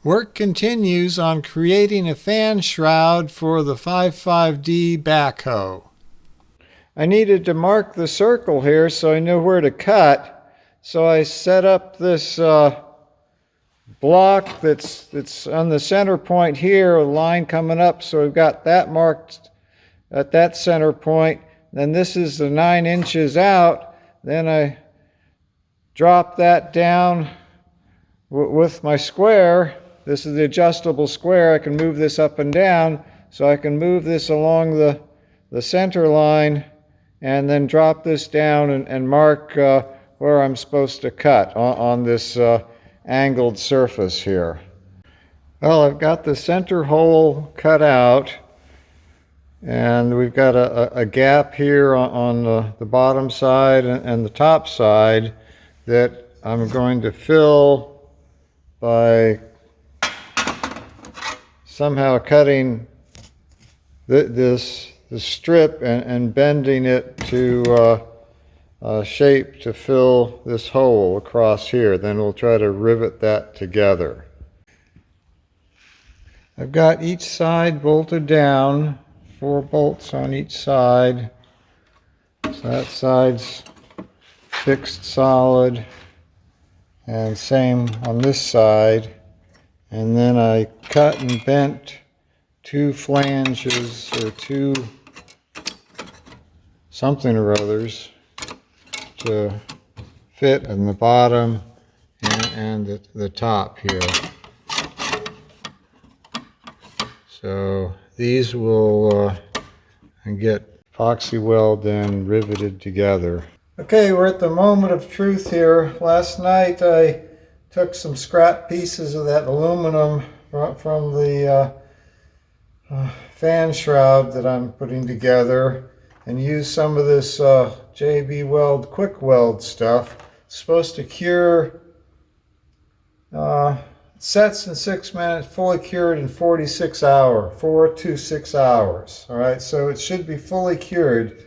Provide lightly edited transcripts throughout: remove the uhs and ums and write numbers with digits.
Work continues on creating a fan shroud for the 55D backhoe. I needed to mark the circle here so I knew where to cut. So I set up this block that's on the center point here, a line coming up. So we've got that marked at that center point. Then this is the 9 inches out. Then I drop that down with my square. This is the adjustable square. I can move this up and down, so I can move this along the center line and then drop this down and mark where I'm supposed to cut on this angled surface here. Well, I've got the center hole cut out, and we've got a gap here on the bottom side and the top side that I'm going to fill by somehow cutting this strip and bending it to shape to fill this hole across here. Then we'll try to rivet that together. I've got each side bolted down, 4 bolts on each side. So that side's fixed solid, and same on this side. And then I cut and bent 2 flanges, or 2 something or others, to fit in the bottom and the top here. So these will get epoxy weld and riveted together. Okay, we're at the moment of truth here. Last night I took some scrap pieces of that aluminum from the fan shroud that I'm putting together and used some of this JB Weld quick weld stuff. It's supposed to cure, sets in 6 minutes, fully cured in 46 hours, 4 to 6 hours. All right, so it should be fully cured.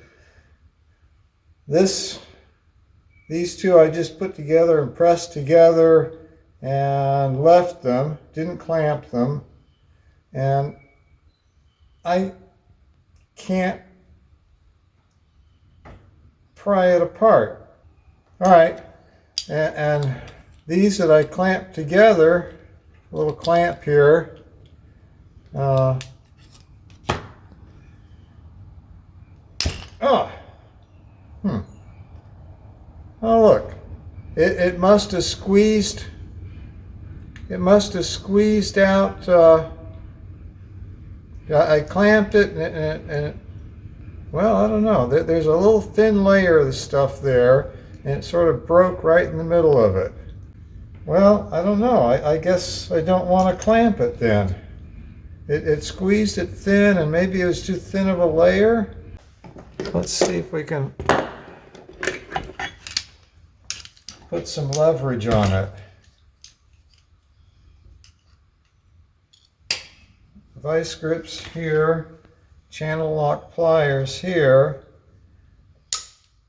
These 2 I just put together and pressed together and left them, didn't clamp them, and I can't pry it apart. All right, and these that I clamped together, a little clamp here, oh look, it must have squeezed. It must have squeezed out. I clamped it, and well, I don't know. There's a little thin layer of the stuff there, and it sort of broke right in the middle of it. Well, I don't know. I guess I don't want to clamp it then. It squeezed it thin, and maybe it was too thin of a layer. Let's see if we can put some leverage on it. Vice grips here, channel lock pliers here,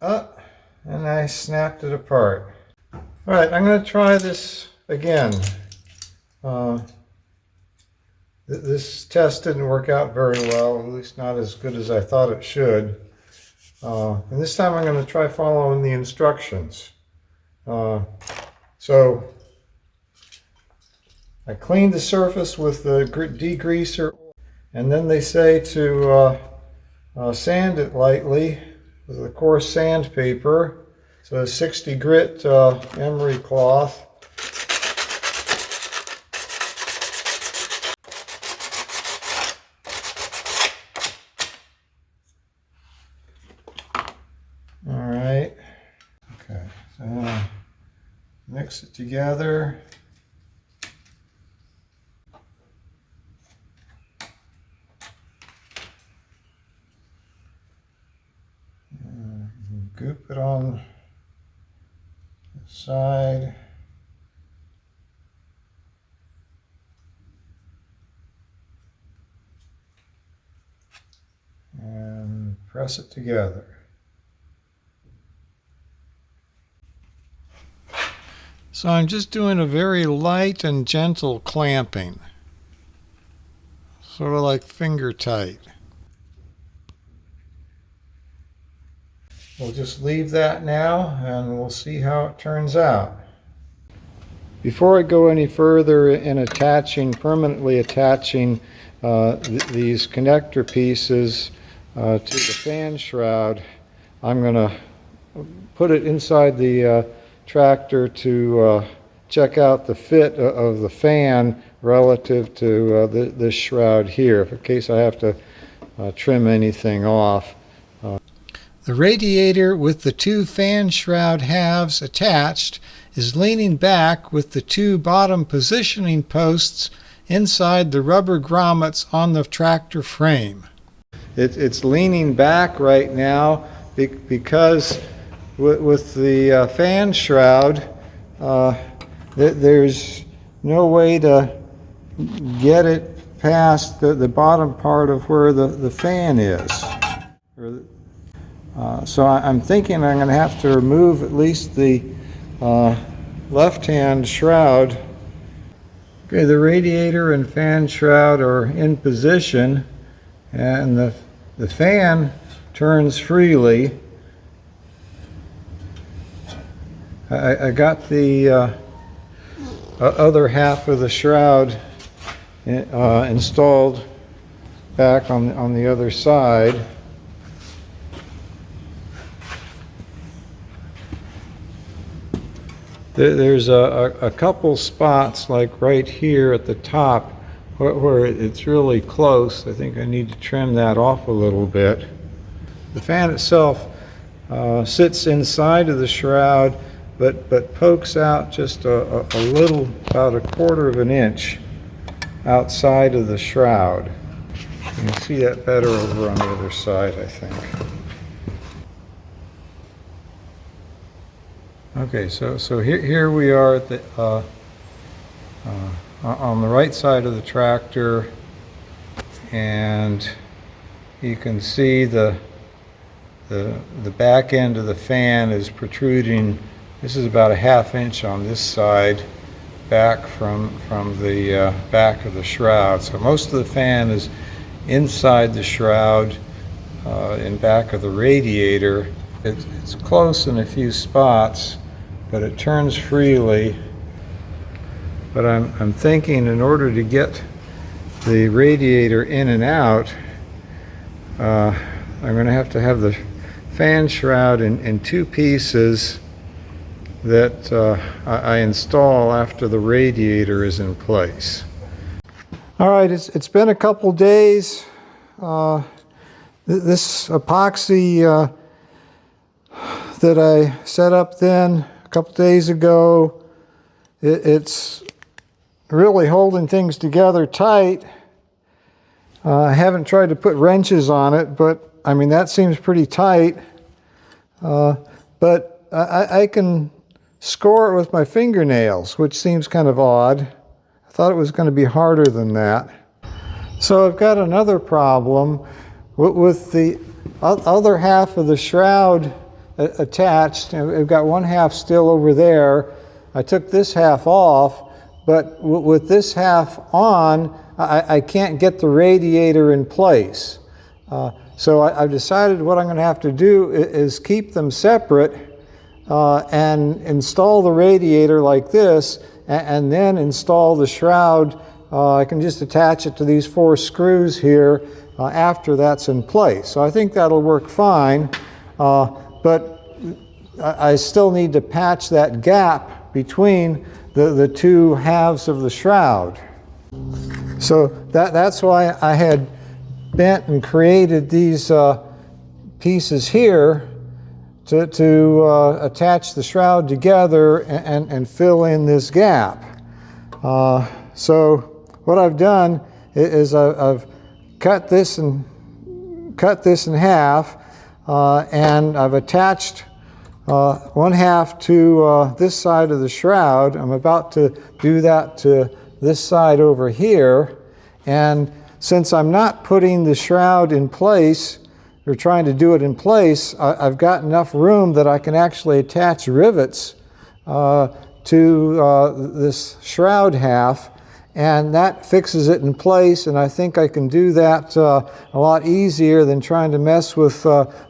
and I snapped it apart. All right, I'm going to try this again. This test didn't work out very well, at least not as good as I thought it should. And this time I'm going to try following the instructions. So I cleaned the surface with the degreaser, and then they say to sand it lightly with a coarse sandpaper. So a 60 grit emery cloth. All right. Okay. So mix it together. Goop it on the side. And press it So I'm just doing a very light and gentle clamping, sort of like finger tight. We'll just leave that now and we'll see how it turns out. Before I go any further in permanently attaching these connector pieces to the fan shroud, I'm going to put it inside the tractor to check out the fit of the fan relative to this shroud here, in case I have to trim anything off. The radiator with the two fan shroud halves attached is leaning back with the two bottom positioning posts inside the rubber grommets on the tractor frame. It's leaning back right now because with the fan shroud, there's no way to get it past the bottom part of where the fan is. So I'm thinking I'm going to have to remove at least the left-hand shroud. Okay, the radiator and fan shroud are in position, and the fan turns freely. I got the other half of the shroud installed back on the other side. There's a couple spots, like right here at the top, where it's really close. I think I need to trim that off a little bit. The fan itself sits inside of the shroud, but pokes out just a little, about 1/4 of an inch outside of the shroud. You can see that better over on the other side, I think. Okay, so here we are at the on the right side of the tractor, and you can see the back end of the fan is protruding. This is about 1/2 inch on this side, back from the back of the shroud. So most of the fan is inside the shroud, in back of the radiator. It's close in a few spots, but it turns freely. But I'm thinking, in order to get the radiator in and out, I'm going to have the fan shroud in two pieces that I install after the radiator is in place. All right, it's been a couple days. This epoxy that I set up then a couple days ago, it's really holding things together tight. I haven't tried to put wrenches on it, but I mean, that seems pretty tight. But I can score it with my fingernails, which seems kind of odd. I thought it was going to be harder than that. So I've got another problem with the other half of the shroud attached. I've got one half still over there. I took this half off, but with this half on, I can't get the radiator in place. So I've decided what I'm going to have to do is keep them separate and install the radiator like this, and then install the shroud. I can just attach it to these 4 screws here after that's in place. So I think that'll work fine, but I still need to patch that gap between the two halves of the shroud. So that's why I had bent and created these pieces here to attach the shroud together and fill in this gap. So what I've done is I've cut this in half, and I've attached one half to this side of the shroud. I'm about to do that to this side over here, and since I'm not putting the shroud in place, or trying to do it in place, I've got enough room that I can actually attach rivets to this shroud half, and that fixes it in place. And I think I can do that a lot easier than trying to mess with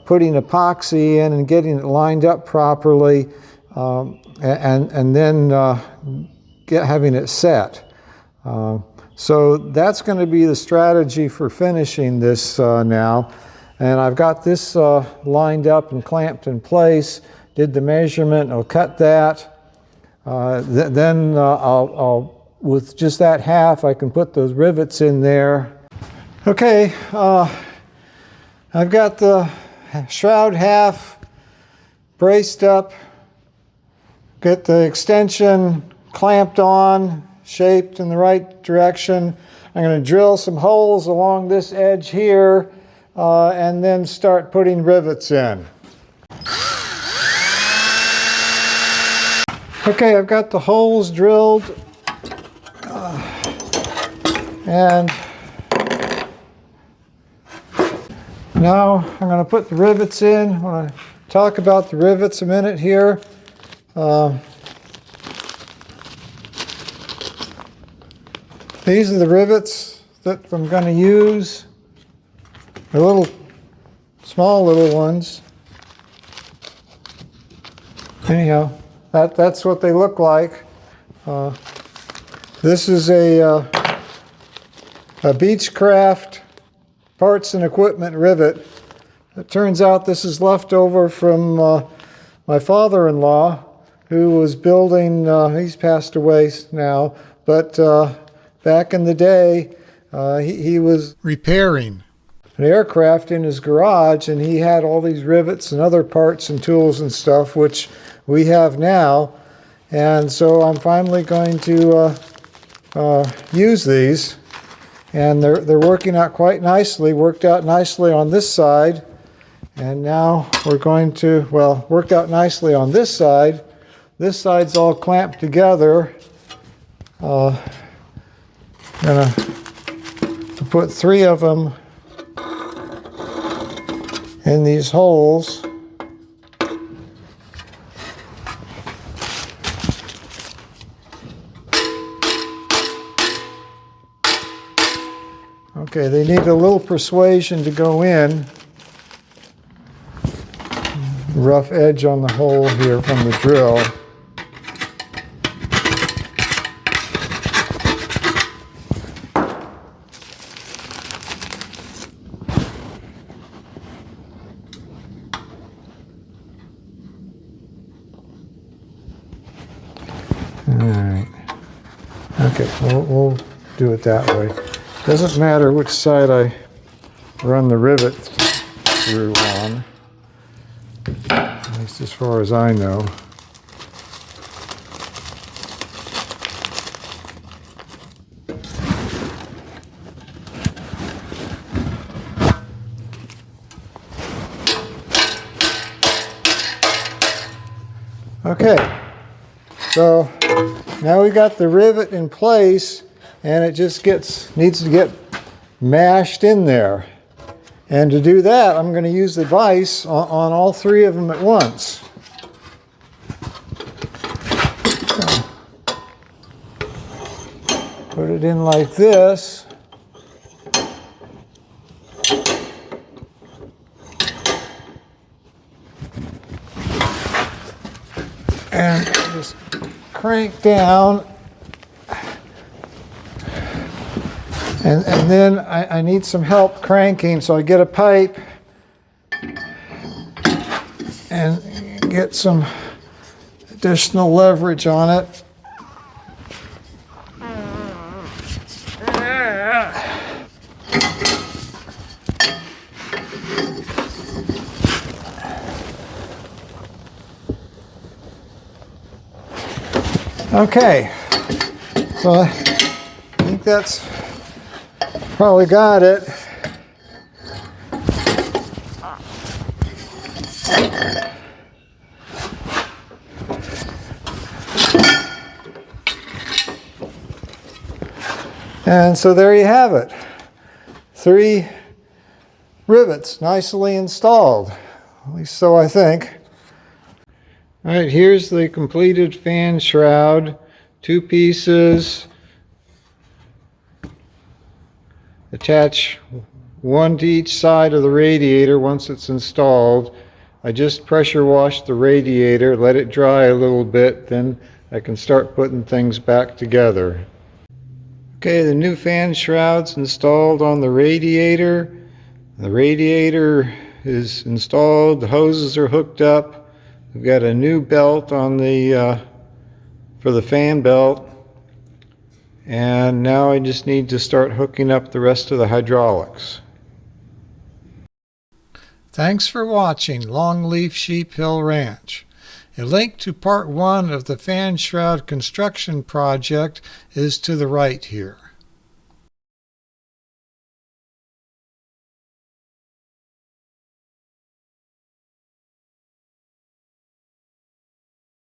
putting epoxy in and getting it lined up properly, and then having it set. So that's going to be the strategy for finishing this now. And I've got this lined up and clamped in place, did the measurement, I'll cut that. Then I'll with just that half, I can put those rivets in there. Okay, I've got the shroud half braced up, get the extension clamped on, shaped in the right direction. I'm going to drill some holes along this edge here and then start putting rivets in. Okay, I've got the holes drilled and now I'm going to put the rivets in. I want to talk about the rivets a minute here. These are the rivets that I'm going to use. They're little, small little ones. Anyhow, that's what they look like. This is a Beechcraft parts and equipment rivet. It turns out this is left over from my father-in-law, who was building, he's passed away now, but back in the day, he was repairing an aircraft in his garage, and he had all these rivets and other parts and tools and stuff, which we have now. And so I'm finally going to use these, and they're working out quite nicely. Worked out nicely on this side, and now we're going to, well, worked out nicely on this side. This side's all clamped together. I'm gonna put 3 of them in these holes. Okay, they need a little persuasion to go in. Rough edge on the hole here from the drill. Alright. Okay, we'll do it that way. Doesn't matter which side I run the rivet through on, at least as far as I know. Okay, so now we got the rivet in place, and it just needs to get mashed in there. And to do that, I'm going to use the vise on all 3 of them at once. Put it in like this. And just crank down. And then I need some help cranking, so I get a pipe and get some additional leverage on it. Okay, so I think that's probably got it. And so there you have it. 3 rivets nicely installed, at least so I think. All right, here's the completed fan shroud. 2 pieces. Attach one to each side of the radiator once it's installed. I just pressure washed the radiator, let it dry a little bit, then I can start putting things back together. Okay, the new fan shroud's installed on the radiator. The radiator is installed, the hoses are hooked up. We've got a new belt on the for the fan belt. And now I just need to start hooking up the rest of the hydraulics. Thanks for watching Longleaf Sheep Hill Ranch. A link to part 1 of the fan shroud construction project is to the right here.